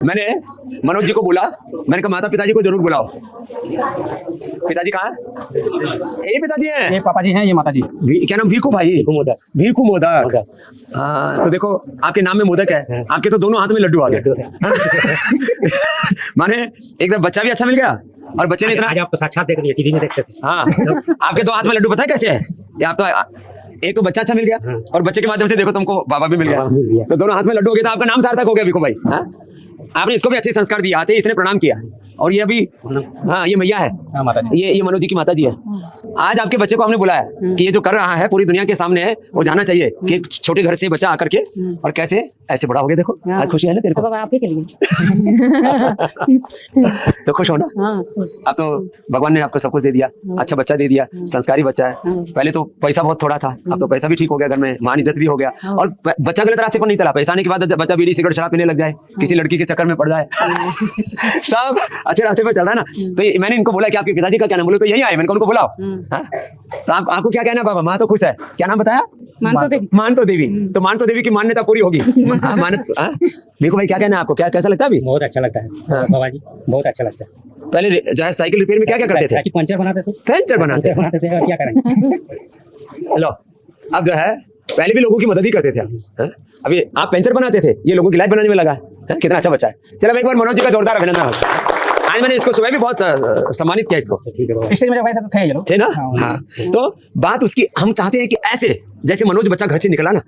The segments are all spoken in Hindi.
मैंने मनोज जी को बोला, मैंने कहा माता पिताजी को जरूर बुलाओ। पिताजी कहाँ है? ये पिताजी हैं, ये पापा जी हैं, ये माता जी। क्या नाम? भीखू भाई, भीखू मोदक। हाँ, तो देखो आपके नाम में मोदक है, आपके तो दोनों हाथ में लड्डू आ गए। माने एक तरफ बच्चा भी अच्छा मिल गया और बच्चे ने इतना, आज आपको साक्षात देख रही टीवी में देखते थे। हाँ आपके दो हाथ में लड्डू, पता है कैसे है? ये आप तो एक तो बच्चा अच्छा मिल गया और बच्चे के माध्यम से देखो तुमको बाबा भी मिल गया, तो दोनों हाथ में लड्डू हो गया, तो आपका नाम सार्थक हो गया भीखू भाई। हाँ, आपने इसको भी अच्छे संस्कार दिए, आते ही इसने प्रणाम किया। और ये अभी, हाँ ये मैया है, हाँ माता जी। ये मनोज जी की माता जी है। आज आपके बच्चे को हमने बुलाया कि ये जो कर रहा है पूरी दुनिया के सामने है, वो जाना चाहिए कि एक छोटे घर से बच्चा आकर के और कैसे ऐसे बड़ा हो गया। देखो आज खुशी है ना तेरे को? बाबा आप ही के लिए। तो खुश हो ना? अब तो भगवान ने आपको सब कुछ दे दिया, अच्छा बच्चा दे दिया, संस्कारी बच्चा है। पहले तो पैसा बहुत थोड़ा था, अब तो पैसा भी ठीक हो गया, घर में मान इज्जत भी हो गया, और बच्चा गलत रास्ते पर नहीं चला। पैसा आने के बाद बच्चा बीड़ी सिगरेट शराब पीने लग जाए, किसी लड़की के चक्कर में पड़ जाए, सब अच्छे रास्ते पर चल रहा है ना। तो मैंने इनको बोला कि आपके पिताजी का क्या नाम? बोले तो यही आए, मैंने उनको बुलाओ। तो आपको क्या कहना है बाबा? माँ तो खुश है, क्या नाम बताया? मानतो देवी। तो मानतो देवी की मान्यता पूरी होगी। देखो भाई क्या कहना है आपको, क्या कैसा लगता है अभी? बहुत अच्छा लगता है बाबा जी, बहुत अच्छा लगता है। पहले जो है साइकिल रिपेयर में क्या क्या करते थे? पंचर बनाते थे, पंचर बनाते थे, और क्या करेंगे। लो अब जो है पहले भी लोगों की मदद ही करते थे आप। अभी आप पेंचर बनाते थे, ये लोगों की लाइफ बनाने में लगा है। कितना अच्छा बच्चा है। चलो एक बार मनोज जी का जोरदार अभिनंदन। आज मैंने इसको सुबह भी बहुत सम्मानित किया इसको। ठीक है, स्टेज में जब गए थे तो थे ये लोग, थे ना? हाँ, तो बात उसकी, हम चाहते हैं कि ऐसे जैसे मनोज बच्चा घर से निकला ना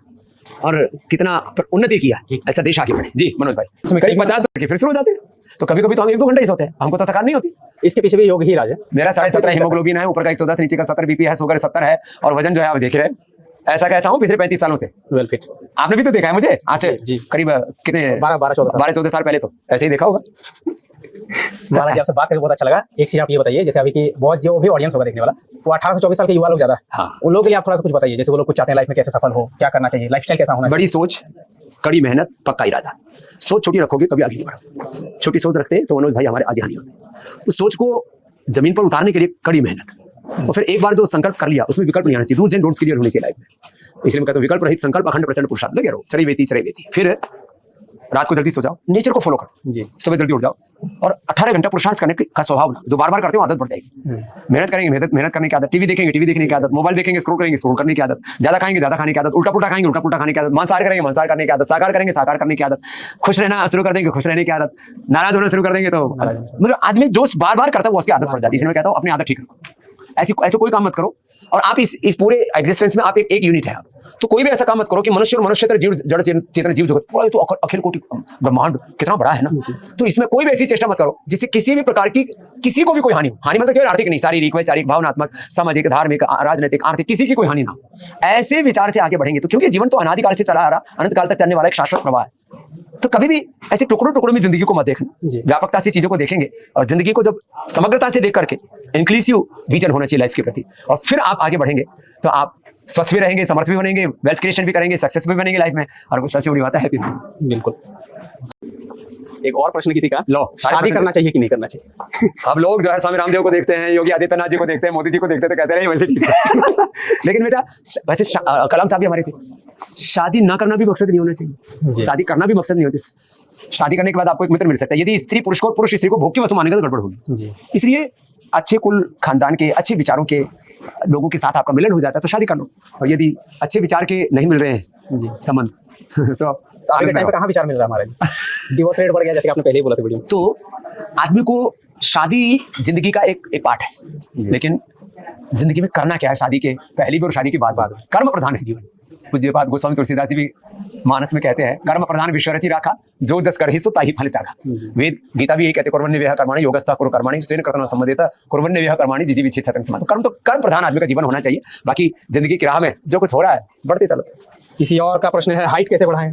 और कितना उन्नति किया, ऐसा देश आगे बढ़े। जी मनोज भाई, करीब 50 के फिर शुरू हो जाते हैं, तो कभी कभी तो हम 1-2 घंटे ही सोते हैं, हमको तो थकान नहीं होती। इसके पीछे भी योग ही राज है। मेरा 17.5 हीमोग्लोबिन है, ऊपर का 110, नीचे का 70 बीपी है, शुगर 70 है, और वजन जो है आप देख रहे हैं ऐसा कैसा हूँ पिछले 35 सालों से वेल फिट। आपने भी तो देखा है मुझे आज से जी। करीब कितने 12-14 साल पहले, तो ऐसे ही देखा होगा। महाराज जी आपसे बात करके बहुत अच्छा लगा। एक चीज आप ये बताइए, जैसे अभी की बहुत जो भी ऑडियंस होगा देखने वाला, वो 18 से 24 साल के युवा लोग ज्यादा है। हाँ। उन लोगों के लिए आप थोड़ा सा कुछ बताइए, जैसे वो लोग कुछ चाहते हैं लाइफ में कैसे सफल हो, क्या करना चाहिए, लाइफस्टाइल कैसा होना चाहिए। बड़ी सोच, कड़ी मेहनत, पक्का इरादा। सोच छोटी रखोगे कभी आगे नहीं बढ़ोगे। छोटी सोच रखते हैं तो मनोज भाई हमारे आज यहाँ नहीं होते। उस सोच को जमीन पर उतारने के लिए कड़ी मेहनत, और फिर एक बार जो संकल्प कर लिया उसमें विकल्प नहीं आना चाहिए। डूज एंड डोंट्स क्लियर होने चाहिए लाइफ में। इसलिए मैं कहता हूँ विकल्प रहित संकल्प, अखंड प्रचंड पुरुषार्थ। लगे रहो, चरई वेती। फिर रात को जल्दी सो जाओ, नेचर को फॉलो करो जी। सुबह जल्दी उठ जाओ, और 18 घंटा पुरुषार्थ करने का स्वभाव ना, जो बार बार करते हो आदत बढ़ जाएगी। मेहनत करेंगे, मेहनत करने की आदत, टीवी देखेंगे, टीवी देखने की आदत, मोबाइल देखेंगे, स्क्रॉल करेंगे, स्क्रॉल करने की आदत, ज्यादा खाएंगे, ज्यादा खाने की आदत, उल्टा पुल्टा खाएंगे, उल्टा पुल्टा खाने की आदत, मांसाहार करेंगे, मांसाहार करने की आदत, साकार करेंगे, साकार करने की आदत, खुश रहना शुरू कर देंगे, खुश रहने की आदत, नाराज होना शुरू कर देंगे, तो मतलब आदमी जो बार बार करता है वो उसकी आदत पड़ जाती है। इसलिए मैं कहता हूँ अपनी आदत ठीक रखो, ऐसे कोई काम मत करो। और आप इस पूरे एग्जिस्टेंस में आप एक यूनिट है आप, तो कोई भी ऐसा काम मत करो कि मनुष्य और मनुष्य जीव जड़ चेतन जीव जगत पूरा तो अखिल कोटि ब्रह्मांड कितना बड़ा है ना, तो इसमें कोई भी ऐसी चेष्टा मत करो जिससे किसी भी प्रकार की किसी को भी कोई हानि हो। हानि मतलब केवल आर्थिक नहीं, शारीरिक, वैचारिक, भावनात्मक, सामाजिक, धार्मिक, राजनीतिक, आर्थिक, किसी की कोई हानि ना हो। ऐसे विचार से आगे बढ़ेंगे तो, क्योंकि जीवन तो अनादिकाल से चला आ रहा, अनंत काल तक चलने वाला एक शाश्वत प्रवाह है, तो कभी भी ऐसे टुकड़ों में जिंदगी को मत देखना। व्यापकता से चीजों को देखेंगे और जिंदगी को जब समग्रता से देख करके इंक्लूसिव विजन होना चाहिए लाइफ के प्रति, और फिर आप आगे बढ़ेंगे तो आप स्वस्थ भी रहेंगे, समर्थ भी बनेंगे, वेल्थ क्रिएशन भी करेंगे, सक्सेस भी बनेंगे लाइफ में, और वो सबसे बड़ी बात है हैप्पी। बिल्कुल। एक और प्रश्न किसी का, लो शादी करना चाहिए कि नहीं करना चाहिए? अब लोग जो है स्वामी रामदेव को देखते हैं, योगी आदित्यनाथ जी को देखते हैं, मोदी जी को देखते हैं, तो कहते हैं वैसे ठीक है। लेकिन बेटा वैसे कलाम साहब भी हमारे थे, शादी ना करना भी मकसद नहीं होना चाहिए, शादी करना भी मकसद नहीं होती। शादी करने के बाद आपको एक मित्र मिल सकता है, यदि स्त्री पुरुष को, पुरुष स्त्री को भोग की वस्तु मानेगा तो गड़बड़ होगी। इसलिए अच्छे कुल खानदान के, अच्छे विचारों के लोगों के साथ आपका मिलन हो जाता है तो शादी कर लो, और यदि अच्छे विचार के नहीं मिल रहे हैं संबंध तो आगे टाइम पे कहाँ विचार मिल रहा है हमारे? डिवोर्स रेट बढ़ गया, जैसे आपने पहले ही बोला था वीडियो में। तो आदमी को शादी जिंदगी का एक पार्ट है, लेकिन जिंदगी में करना क्या है शादी के पहले भी और शादी के बाद कर्म प्रधान है जीवन। पूज्य बात गोस्वामी तुलसीदास जी भी मानस में कहते हैं, कर्म प्रधान विश्व रचि राखा, जो जस कर ही सो ताहि फल चाखा। वेद गीता भी यही कहते, कुर्वन्यवेह कर्माणि योगस्था कुरु कर्माणि स्वेन कर्तना संबद्धेत कुर्वन्यवेह कर्माणि जिजी विच्छेद सतंग समाध। कर्म तो कर्म प्रधान आदमी का जीवन होना चाहिए, बाकी जिंदगी की राह में जो कुछ हो रहा है बढ़ते चलो। किसी और का प्रश्न है, हाइट कैसे बढ़ाएं?